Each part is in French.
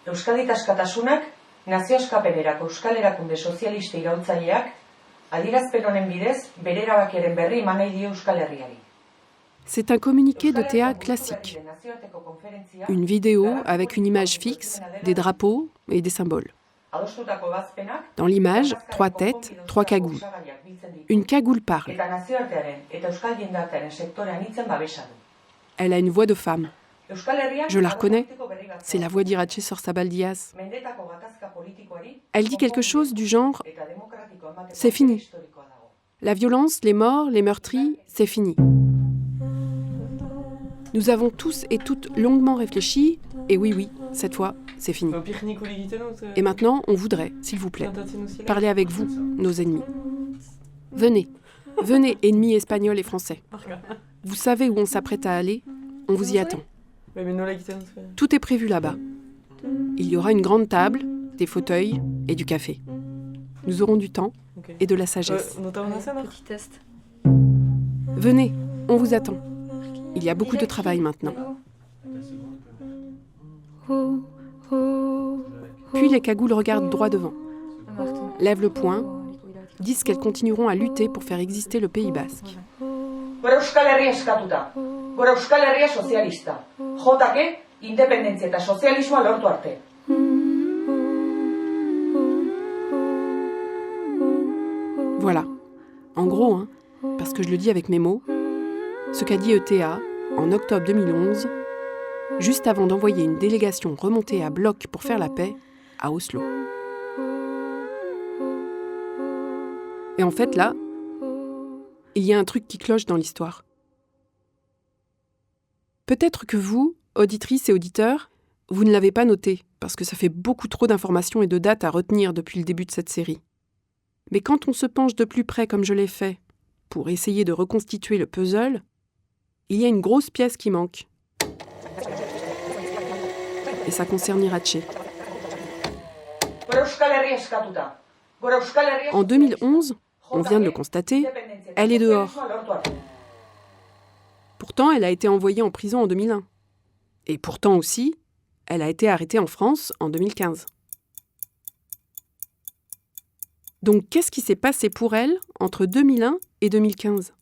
Euskadi askatasunak, nazio askapenerako euskal erakunde sozialista iraultzaileak, adierazpen honen bidez, bere erabakiaren berri eman nahi dio Euskal Herriari. C'est un communiqué de TA classique. Une vidéo avec une image fixe, des drapeaux et des symboles. Dans l'image, 3 têtes, 3 cagoules. Une cagoule parle. Elle a une voix de femme. Je la reconnais. C'est la voix d'Iratxe Sorsabal Díaz. Elle dit quelque chose du genre « C'est fini. La violence, les morts, les meurtris, c'est fini. » Nous avons tous et toutes longuement réfléchi, et oui, cette fois, c'est fini. Et maintenant, on voudrait, s'il vous plaît, parler avec vous, nos ennemis. Venez, ennemis espagnols et français. Vous savez où on s'apprête à aller, on vous y attend. Tout est prévu là-bas. Il y aura une grande table, des fauteuils et du café. Nous aurons du temps et de la sagesse. Petit test. Venez, on vous attend. Il y a beaucoup de travail maintenant. Puis les cagoules regardent droit devant, lèvent le poing, disent qu'elles continueront à lutter pour faire exister le Pays basque. Gora Euskal Herria eskatuta. Gora Euskal Herria sozialista. Jotake, independentzia eta sozialismoa lortu arte. Voilà. En gros, parce que je le dis avec mes mots, ce qu'a dit ETA en octobre 2011, juste avant d'envoyer une délégation remontée à bloc pour faire la paix à Oslo. Et en fait, là, il y a un truc qui cloche dans l'histoire. Peut-être que vous, auditrices et auditeurs, vous ne l'avez pas noté, parce que ça fait beaucoup trop d'informations et de dates à retenir depuis le début de cette série. Mais quand on se penche de plus près comme je l'ai fait, pour essayer de reconstituer le puzzle, il y a une grosse pièce qui manque. Et ça concerne Iratxe. En 2011, on vient de le constater, elle est dehors. Pourtant, elle a été envoyée en prison en 2001. Et pourtant aussi, elle a été arrêtée en France en 2015. Donc, qu'est-ce qui s'est passé pour elle entre 2001 et 2015 ?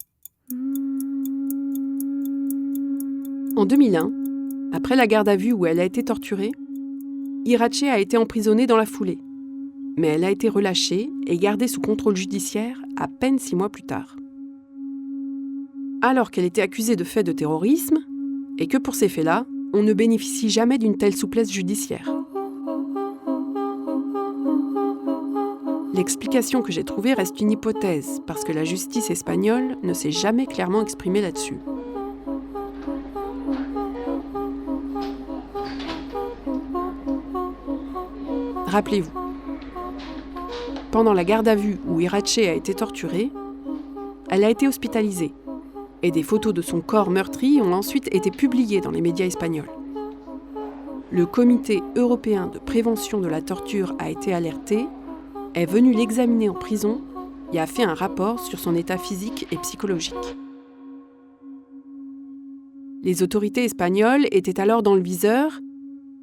En 2001, après la garde à vue où elle a été torturée, Iratxe a été emprisonnée dans la foulée. Mais elle a été relâchée et gardée sous contrôle judiciaire à peine 6 mois plus tard. Alors qu'elle était accusée de faits de terrorisme, et que pour ces faits-là, on ne bénéficie jamais d'une telle souplesse judiciaire. L'explication que j'ai trouvée reste une hypothèse, parce que la justice espagnole ne s'est jamais clairement exprimée là-dessus. Rappelez-vous, pendant la garde à vue où Iratxe a été torturée, elle a été hospitalisée, et des photos de son corps meurtri ont ensuite été publiées dans les médias espagnols. Le Comité européen de prévention de la torture a été alerté, est venu l'examiner en prison et a fait un rapport sur son état physique et psychologique. Les autorités espagnoles étaient alors dans le viseur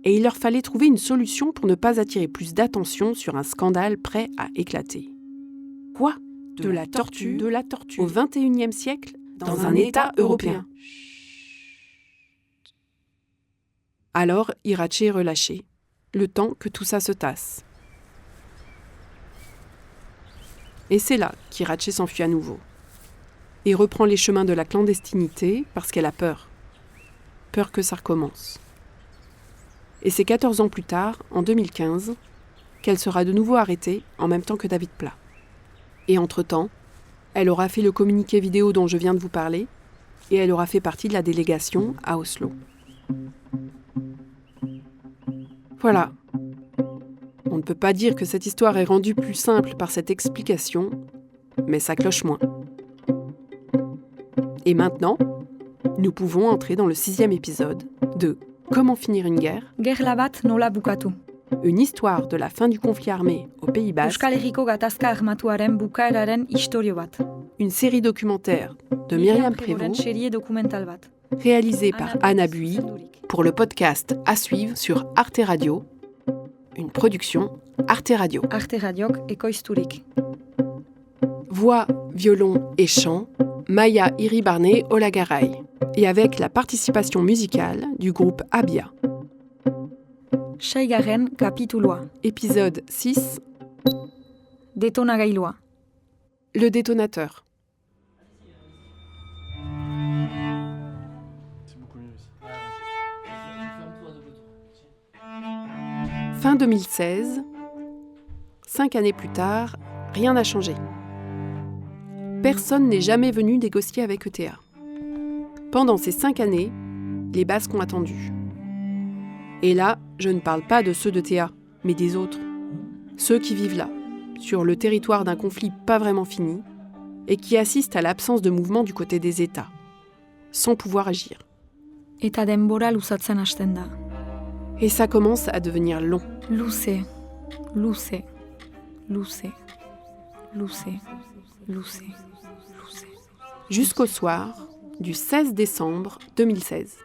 et il leur fallait trouver une solution pour ne pas attirer plus d'attention sur un scandale prêt à éclater. Quoi ? De la torture au XXIe siècle dans un État européen. Alors, Iratxe est relâchée, le temps que tout ça se tasse. Et c'est là qu'Iratxe s'enfuit à nouveau. Et reprend les chemins de la clandestinité parce qu'elle a peur. Peur que ça recommence. Et c'est 14 ans plus tard, en 2015, qu'elle sera de nouveau arrêtée en même temps que David Pla. Et entre-temps, elle aura fait le communiqué vidéo dont je viens de vous parler et elle aura fait partie de la délégation à Oslo. Voilà. On ne peut pas dire que cette histoire est rendue plus simple par cette explication, mais ça cloche moins. Et maintenant, nous pouvons entrer dans le 6e épisode de Comment finir une guerre ? Gerla bat nola bukatu. Une histoire de la fin du conflit armé au Pays basque. Euskal Herriko gatazka armatuaren bukaeraren istorio bat. Une série documentaire de Myriam Prévost, Serie dokumental bat. réalisée par Anna Bui pour le podcast à suivre sur Arte Radio une production Arte Radio. Arte Radiok ekoizturik. Voix, violon et chant, Maya Iribarne Olagaray. Et avec la participation musicale du groupe Abia. Seigarren kapituloa. Épisode 6. Detonagailua. Le détonateur. Fin 2016, 5 années plus tard, rien n'a changé. Personne n'est jamais venu négocier avec ETA. Pendant ces 5 années, les Basques ont attendu. Et là, je ne parle pas de ceux de Théa, mais des autres. Ceux qui vivent là, sur le territoire d'un conflit pas vraiment fini, et qui assistent à l'absence de mouvement du côté des États, sans pouvoir agir. Eta denbora luzatzen hasten da. Et ça commence à devenir long. Luze, luze, luze, luze, luze, luze. Jusqu'au soir du 16 décembre 2016.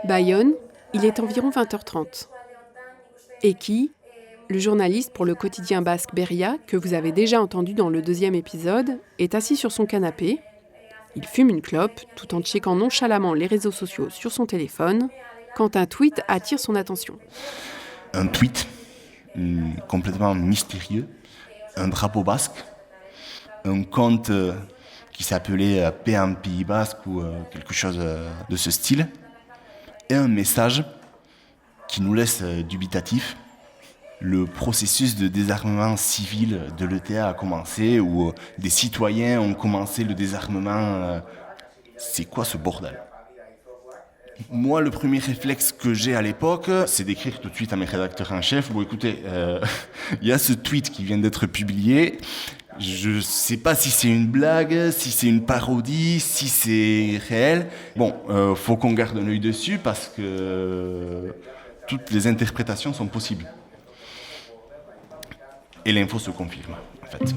Bayonne, il est environ 20h30. Eki, le journaliste pour le quotidien basque Berria, que vous avez déjà entendu dans le 2e épisode, est assis sur son canapé. Il fume une clope tout en checkant nonchalamment les réseaux sociaux sur son téléphone quand un tweet attire son attention. Un tweet complètement mystérieux, un drapeau basque, un compte qui s'appelait Paix en Pays Basque ou quelque chose de ce style, et un message qui nous laisse dubitatifs. Le processus de désarmement civil de l'ETA a commencé, où des citoyens ont commencé le désarmement. C'est quoi ce bordel ? Moi, le premier réflexe que j'ai à l'époque, c'est d'écrire tout de suite à mes rédacteurs en chef. Bon, écoutez, y a ce tweet qui vient d'être publié. Je sais pas si c'est une blague, si c'est une parodie, si c'est réel. Bon, faut qu'on garde un œil dessus parce que toutes les interprétations sont possibles. Et l'info se confirme, en fait.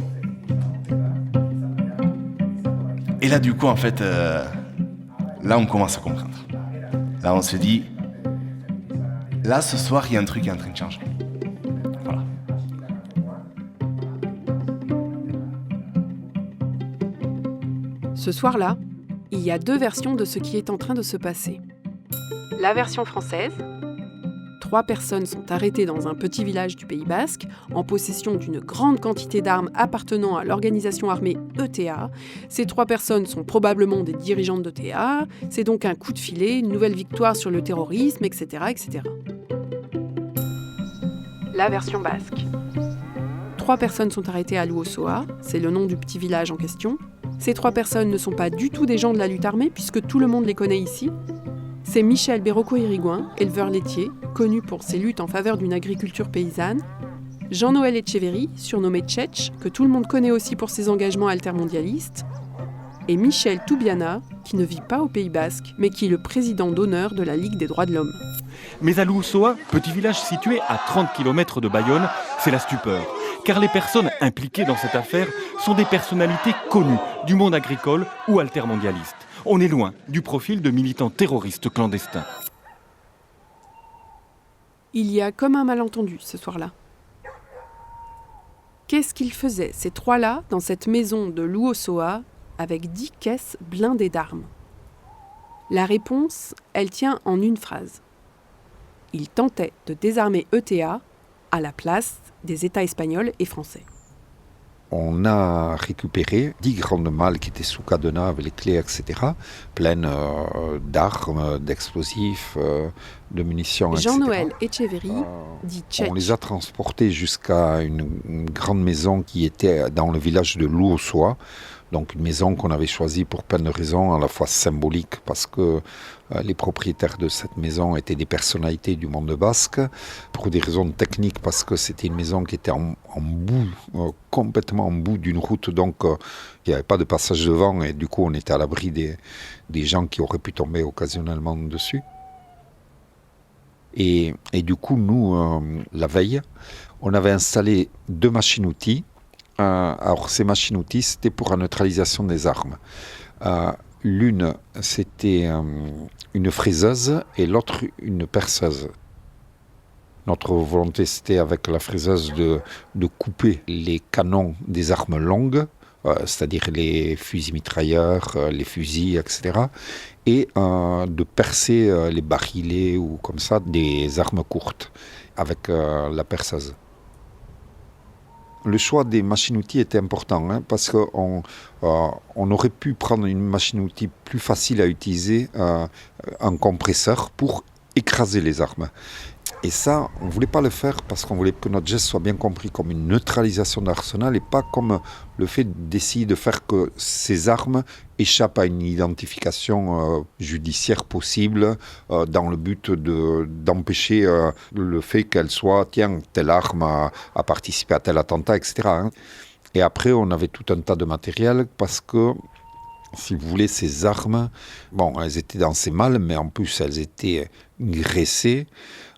Et là, du coup, en fait, là, on commence à comprendre. Là, on se dit, là, ce soir, il y a un truc qui est en train de changer. Voilà. Ce soir-là, il y a 2 versions de ce qui est en train de se passer. La version française. 3 personnes sont arrêtées dans un petit village du Pays Basque, en possession d'une grande quantité d'armes appartenant à l'organisation armée ETA. Ces 3 personnes sont probablement des dirigeantes d'ETA. C'est donc un coup de filet, une nouvelle victoire sur le terrorisme, etc., etc. La version basque. 3 personnes sont arrêtées à Luosoa, c'est le nom du petit village en question. Ces 3 personnes ne sont pas du tout des gens de la lutte armée, puisque tout le monde les connaît ici. C'est Michel Berroco-Irigoyen, éleveur laitier, connu pour ses luttes en faveur d'une agriculture paysanne. Jean-Noël Etcheverry, surnommé Tchetch, que tout le monde connaît aussi pour ses engagements altermondialistes. Et Michel Toubiana, qui ne vit pas au Pays Basque, mais qui est le président d'honneur de la Ligue des droits de l'homme. Mais à Luosoa, petit village situé à 30 km de Bayonne, c'est la stupeur. Car les personnes impliquées dans cette affaire sont des personnalités connues du monde agricole ou altermondialiste. On est loin du profil de militants terroristes clandestins. Il y a comme un malentendu ce soir-là. Qu'est-ce qu'ils faisaient, ces 3-là, dans cette maison de Luosoa, avec 10 caisses blindées d'armes ? La réponse, elle tient en une phrase. Ils tentaient de désarmer ETA à la place des États espagnols et français. On a récupéré 10 grandes malles qui étaient sous cadenas avec les clés, etc., pleines d'armes, d'explosifs, de munitions, etc. Jean-Noël Etcheverry dit Tchetch. On les a transportés jusqu'à une grande maison qui était dans le village de Luosoa, donc une maison qu'on avait choisie pour plein de raisons, à la fois symbolique parce que les propriétaires de cette maison étaient des personnalités du monde basque, pour des raisons techniques parce que c'était une maison qui était en bout, complètement en bout d'une route, donc il n'y avait pas de passage devant et du coup on était à l'abri des gens qui auraient pu tomber occasionnellement dessus. Et du coup, nous, la veille, on avait installé 2 machines-outils. Alors, ces machines-outils, c'était pour la neutralisation des armes. L'une, c'était une fraiseuse et l'autre, une perceuse. Notre volonté, c'était avec la fraiseuse de couper les canons des armes longues, c'est-à-dire les fusils mitrailleurs, les fusils, etc. Et de percer les barilets ou comme ça des armes courtes avec la perceuse. Le choix des machines-outils était important parce qu'on aurait pu prendre une machine-outil plus facile à utiliser, un compresseur pour écraser les armes. Et ça, on ne voulait pas le faire parce qu'on voulait que notre geste soit bien compris comme une neutralisation d'arsenal et pas comme le fait d'essayer de faire que ces armes échappent à une identification judiciaire possible dans le but d'empêcher le fait qu'elle soit, tiens, telle arme a participé à tel attentat, etc. Et après, on avait tout un tas de matériel parce que, si vous voulez, ces armes, bon, elles étaient dans ces malles, mais en plus, elles étaient graissées.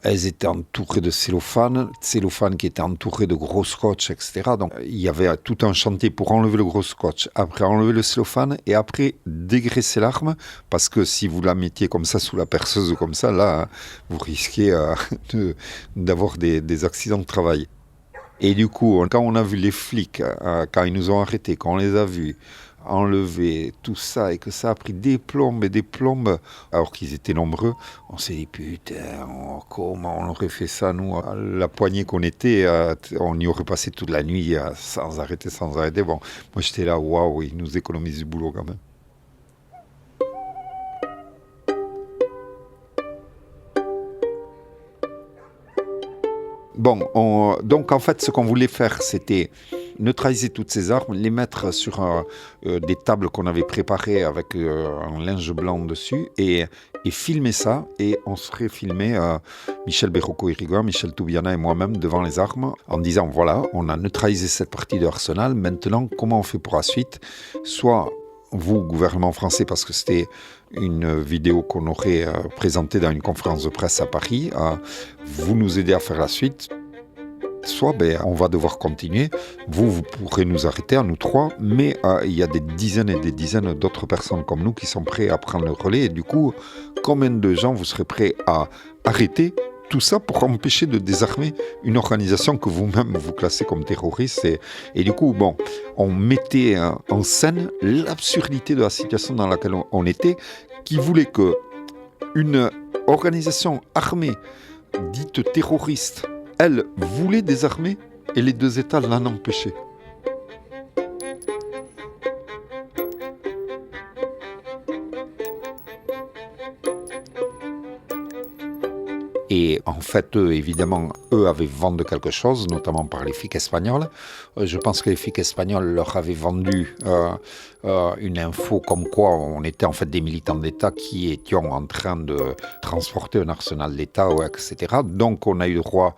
Elles étaient entourées de cellophane qui était entouré de gros scotch, etc. Donc il y avait tout un chantier pour enlever le gros scotch, après enlever le cellophane et après dégraisser l'arme, parce que si vous la mettiez comme ça sous la perceuse comme ça, là, vous risquiez d'avoir des accidents de travail. Et du coup, quand on a vu les flics, quand ils nous ont arrêtés, quand on les a vus enlever tout ça et que ça a pris des plombes et des plombes alors qu'ils étaient nombreux, on s'est dit putain, comment on aurait fait ça nous, à la poignée qu'on était, on y aurait passé toute la nuit sans arrêter. Bon, moi j'étais là, waouh, ils nous économisent du boulot quand même. Bon, donc en fait ce qu'on voulait faire, c'était neutraliser toutes ces armes, les mettre sur des tables qu'on avait préparées avec un linge blanc dessus et filmer ça. Et on serait filmé Michel Berroco-Irigoyen, Michel Toubiana et moi-même devant les armes en disant voilà, on a neutralisé cette partie de l'arsenal, maintenant comment on fait pour la suite? Soit vous, gouvernement français, parce que c'était une vidéo qu'on aurait présentée dans une conférence de presse à Paris, vous nous aidez à faire la suite. Soit on va devoir continuer, vous pourrez nous arrêter à nous trois, mais il y a des dizaines et des dizaines d'autres personnes comme nous qui sont prêts à prendre le relais. Et du coup, combien de gens vous serez prêts à arrêter tout ça pour empêcher de désarmer une organisation que vous-même vous classez comme terroriste? Et du coup, bon, on mettait en scène l'absurdité de la situation dans laquelle on était, qui voulait que une organisation armée dite terroriste, elle voulait désarmer et les deux États l'en empêchaient. Et en fait, évidemment, eux avaient vendu quelque chose, notamment par les flics espagnols. Je pense que les flics espagnols leur avaient vendu une info comme quoi on était en fait des militants d'État qui étions en train de transporter un arsenal d'État, etc. Donc on a eu droit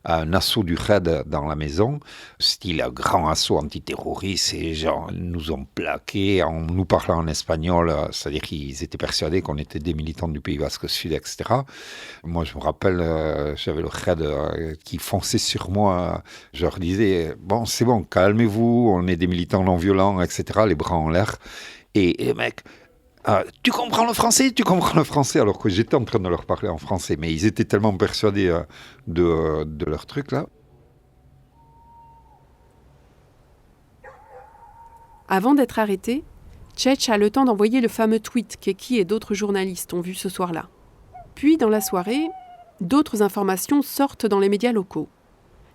à un assaut du RAID dans la maison, style grand assaut antiterroriste, et gens nous ont plaqués en nous parlant en espagnol, c'est-à-dire qu'ils étaient persuadés qu'on était des militants du Pays Basque Sud, etc. Moi je me rappelle, j'avais le RAID qui fonçait sur moi, je leur disais, bon c'est bon, calmez-vous, on est des militants non violents, etc., les bras en l'air, et les mecs, tu comprends le français, alors que j'étais en train de leur parler en français, mais ils étaient tellement persuadés de leur truc là. Avant d'être arrêté, Tchetch a le temps d'envoyer le fameux tweet qu'Eki et d'autres journalistes ont vu ce soir-là. Puis, dans la soirée, d'autres informations sortent dans les médias locaux.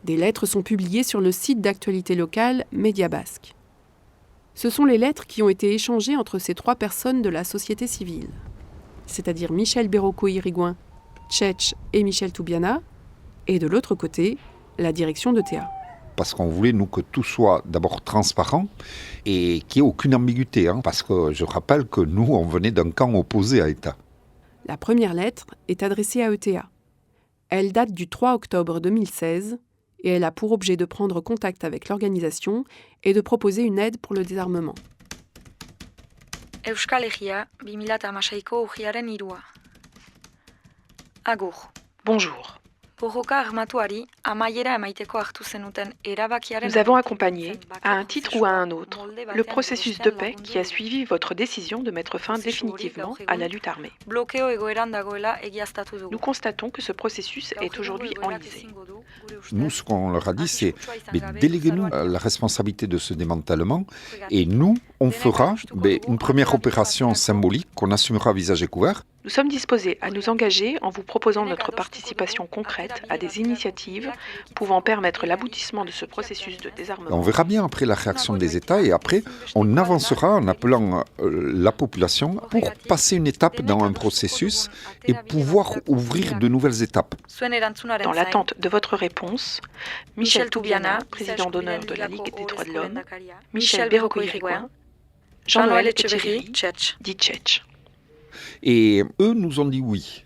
Des lettres sont publiées sur le site d'actualité locale Média Basque. Ce sont les lettres qui ont été échangées entre ces trois personnes de la société civile, c'est-à-dire Michel Berroco-Irigoyen, Tchetch et Michel Toubiana, et de l'autre côté, la direction d'ETA. Parce qu'on voulait, nous, que tout soit d'abord transparent et qu'il n'y ait aucune ambiguïté, parce que je rappelle que nous, on venait d'un camp opposé à ETA. La première lettre est adressée à ETA. Elle date du 3 octobre 2016 et elle a pour objet de prendre contact avec l'organisation et de proposer une aide pour le désarmement. Euskal Herria, 2016ko urriaren 3. Agur. Bonjour. Nous avons accompagné, à un titre ou à un autre, le processus de paix qui a suivi votre décision de mettre fin définitivement à la lutte armée. Nous constatons que ce processus est aujourd'hui enlisé. Nous, ce qu'on leur a dit, c'est déléguez-nous la responsabilité de ce démantèlement et nous, on fera une première opération symbolique qu'on assumera visage découvert. Nous sommes disposés à nous engager en vous proposant notre participation concrète à des initiatives pouvant permettre l'aboutissement de ce processus de désarmement. On verra bien après la réaction des États et après on avancera en appelant la population pour passer une étape dans un processus et pouvoir ouvrir de nouvelles étapes. Dans l'attente de votre réponse, Michel Toubiana, président d'honneur de la Ligue des droits de l'homme, Michel Berroco-Irigoyen, Jean-Noël Etcheverry, dit Tchetch. Et eux nous ont dit oui.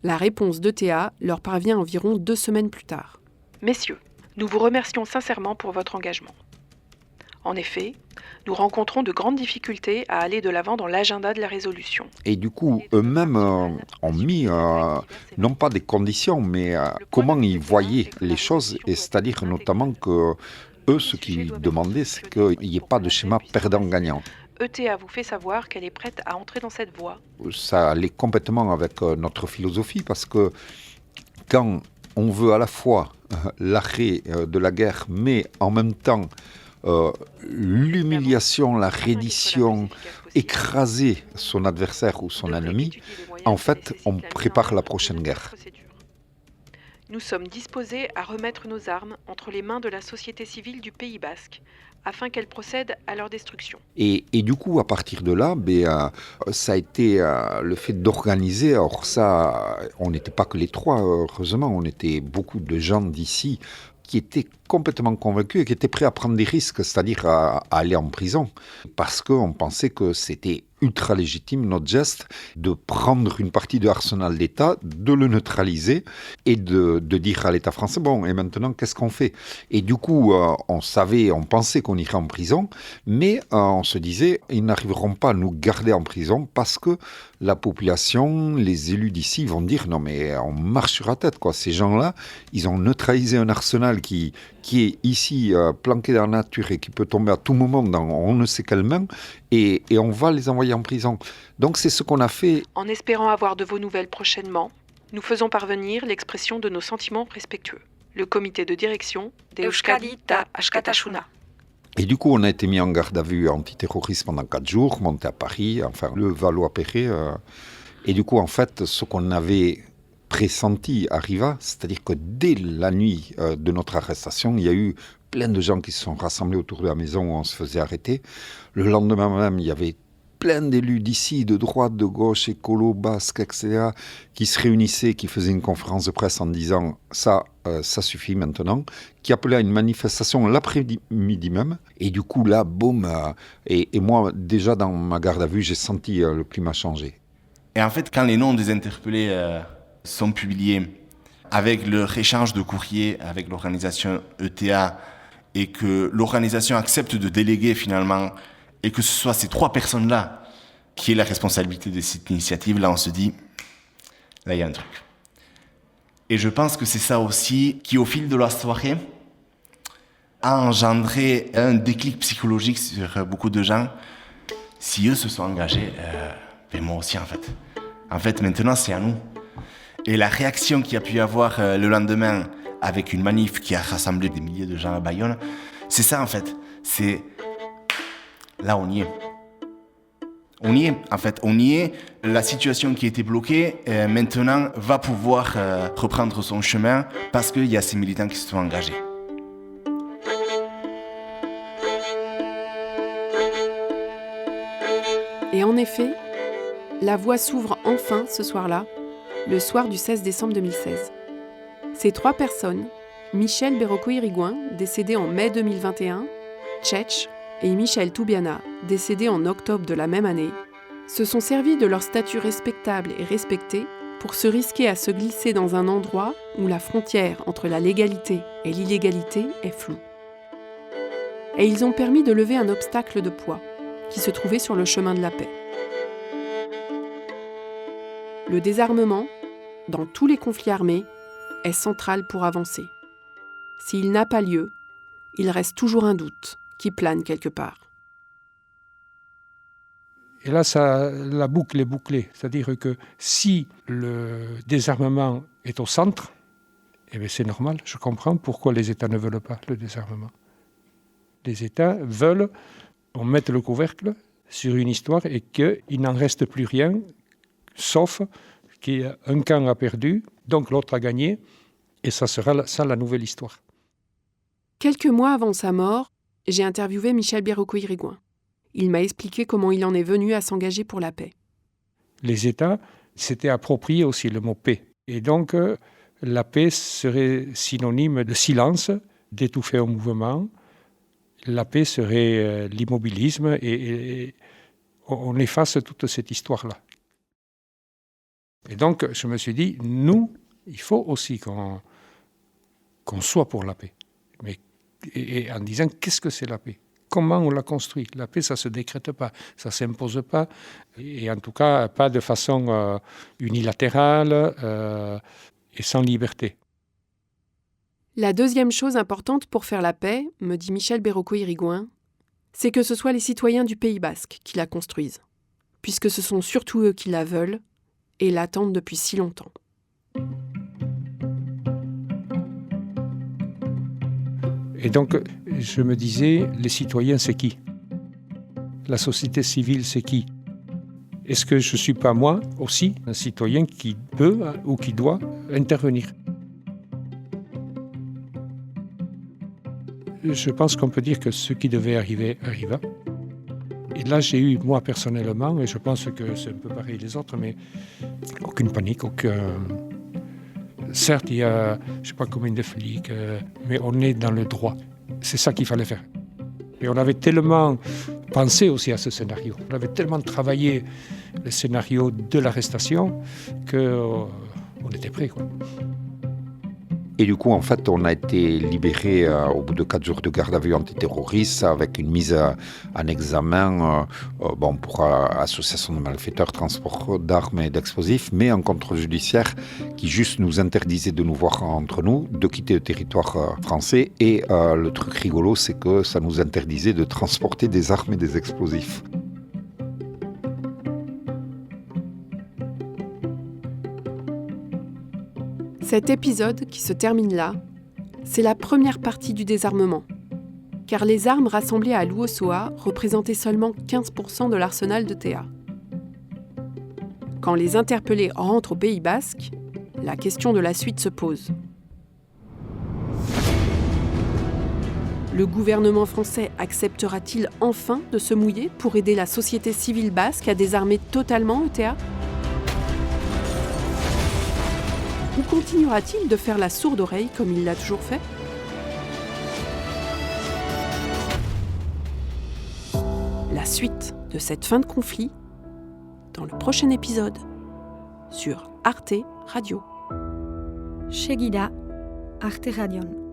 La réponse d'ETA leur parvient environ 2 semaines plus tard. Messieurs, nous vous remercions sincèrement pour votre engagement. En effet, nous rencontrons de grandes difficultés à aller de l'avant dans l'agenda de la résolution. Et du coup, eux-mêmes ont mis, non pas des conditions, mais comment ils voyaient les choses, et c'est-à-dire notamment que eux, ce qu'ils demandaient, c'est qu'il n'y ait pas de schéma perdant-gagnant. ETA vous fait savoir qu'elle est prête à entrer dans cette voie. Ça allait complètement avec notre philosophie, parce que quand on veut à la fois l'arrêt de la guerre, mais en même temps l'humiliation, la reddition, écraser son adversaire ou son ennemi, en fait, on prépare la prochaine guerre. Nous sommes disposés à remettre nos armes entre les mains de la société civile du Pays basque, afin qu'elle procède à leur destruction. Et du coup, à partir de là, ça a été le fait d'organiser. Alors ça, on n'était pas que les trois, heureusement, on était beaucoup de gens d'ici qui étaient complètement convaincus et qui étaient prêts à prendre des risques, c'est-à-dire à aller en prison, parce qu'on pensait que c'était ultra légitime, notre geste, de prendre une partie de l'arsenal d'État, de le neutraliser et de dire à l'État français, bon, et maintenant, qu'est-ce qu'on fait ? Et du coup, on pensait qu'on irait en prison, mais on se disait, ils n'arriveront pas à nous garder en prison parce que la population, les élus d'ici vont dire, non mais on marche sur la tête, quoi. Ces gens-là, ils ont neutralisé un arsenal qui est ici planqué dans la nature et qui peut tomber à tout moment dans on ne sait quelle main, et on va les envoyer en prison. Donc c'est ce qu'on a fait. En espérant avoir de vos nouvelles prochainement, nous faisons parvenir l'expression de nos sentiments respectueux. Le comité de direction d'Euskadi ta Askatasuna. Et du coup, on a été mis en garde à vue antiterroriste pendant 4 jours, monté à Paris, enfin le Valois-Perret. Et du coup, en fait, ce qu'on avait pressenti arriva, c'est-à-dire que dès la nuit de notre arrestation, il y a eu plein de gens qui se sont rassemblés autour de la maison où on se faisait arrêter. Le lendemain même, il y avait plein d'élus d'ici, de droite, de gauche, écolo, basque, etc., qui se réunissaient, qui faisaient une conférence de presse en disant « ça suffit maintenant », qui appelaient à une manifestation l'après-midi même. Et du coup, là, boum, et moi, déjà dans ma garde à vue, j'ai senti le climat changer. Et en fait, quand les noms des interpellés sont publiés avec leur échange de courrier avec l'organisation ETA et que l'organisation accepte de déléguer finalement et que ce soit ces 3 personnes-là qui aient la responsabilité de cette initiative, là on se dit, là il y a un truc. Et je pense que c'est ça aussi qui au fil de la soirée a engendré un déclic psychologique sur beaucoup de gens. Si eux se sont engagés, ben moi aussi en fait. En fait maintenant c'est à nous. Et la réaction qu'il y a pu y avoir le lendemain avec une manif qui a rassemblé des milliers de gens à Bayonne, c'est ça en fait. C'est là on y est. On y est, en fait, on y est. La situation qui était bloquée, maintenant, va pouvoir reprendre son chemin parce qu'il y a ces militants qui se sont engagés. Et en effet, la voie s'ouvre enfin ce soir-là, le soir du 16 décembre 2016. Ces 3 personnes, Michel Berroco-Irigoyen, décédé en mai 2021, Tchetch, et Michel Toubiana, décédé en octobre de la même année, se sont servis de leur statut respectable et respecté pour se risquer à se glisser dans un endroit où la frontière entre la légalité et l'illégalité est floue. Et ils ont permis de lever un obstacle de poids qui se trouvait sur le chemin de la paix. Le désarmement, dans tous les conflits armés, est central pour avancer. S'il n'a pas lieu, il reste toujours un doute qui plane quelque part. Et là, la boucle est bouclée. C'est-à-dire que si le désarmement est au centre, eh bien c'est normal, je comprends pourquoi les États ne veulent pas le désarmement. Les États veulent qu'on mette le couvercle sur une histoire et qu'il n'en reste plus rien, sauf qu'un camp a perdu, donc l'autre a gagné, et ça sera ça la nouvelle histoire. Quelques mois avant sa mort, j'ai interviewé Michel Biérocco-Irigoyen. Il m'a expliqué comment il en est venu à s'engager pour la paix. Les États s'étaient appropriés aussi le mot paix. Et donc, la paix serait synonyme de silence, d'étouffer un mouvement. La paix serait l'immobilisme et on efface toute cette histoire-là. Et donc, je me suis dit, nous, il faut aussi qu'on soit pour la paix. Mais, et en disant, qu'est-ce que c'est la paix ? Comment on la construit ? La paix, ça ne se décrète pas, ça ne s'impose pas, et en tout cas, pas de façon unilatérale et sans liberté. La deuxième chose importante pour faire la paix, me dit Michel Biérocco-Irigoyen, c'est que ce soit les citoyens du Pays basque qui la construisent, puisque ce sont surtout eux qui la veulent et l'attendent depuis si longtemps. Et donc, je me disais, les citoyens, c'est qui ? La société civile, c'est qui ? Est-ce que je ne suis pas, moi, aussi, un citoyen qui peut ou qui doit intervenir ? Je pense qu'on peut dire que ce qui devait arriver, arriva. Et là, j'ai eu, moi, personnellement, et je pense que c'est un peu pareil les autres, mais aucune panique, Certes, il y a, je ne sais pas combien de flics, mais on est dans le droit. C'est ça qu'il fallait faire. Et on avait tellement pensé aussi à ce scénario. On avait tellement travaillé le scénario de l'arrestation qu'on était prêts, quoi. Et du coup, en fait, on a été libéré au bout de 4 jours de garde à vue antiterroriste avec une mise en examen pour association de malfaiteurs, transport d'armes et d'explosifs, mais un contrôle judiciaire qui juste nous interdisait de nous voir entre nous, de quitter le territoire français. Et le truc rigolo, c'est que ça nous interdisait de transporter des armes et des explosifs. Cet épisode, qui se termine là, c'est la première partie du désarmement, car les armes rassemblées à Luosoa représentaient seulement 15% de l'arsenal de Théa. Quand les interpellés rentrent au Pays basque, la question de la suite se pose. Le gouvernement français acceptera-t-il enfin de se mouiller pour aider la société civile basque à désarmer totalement ETA ? Ou continuera-t-il de faire la sourde oreille comme il l'a toujours fait ? La suite de cette fin de conflit dans le prochain épisode sur Arte Radio. Segida, Arte Radion.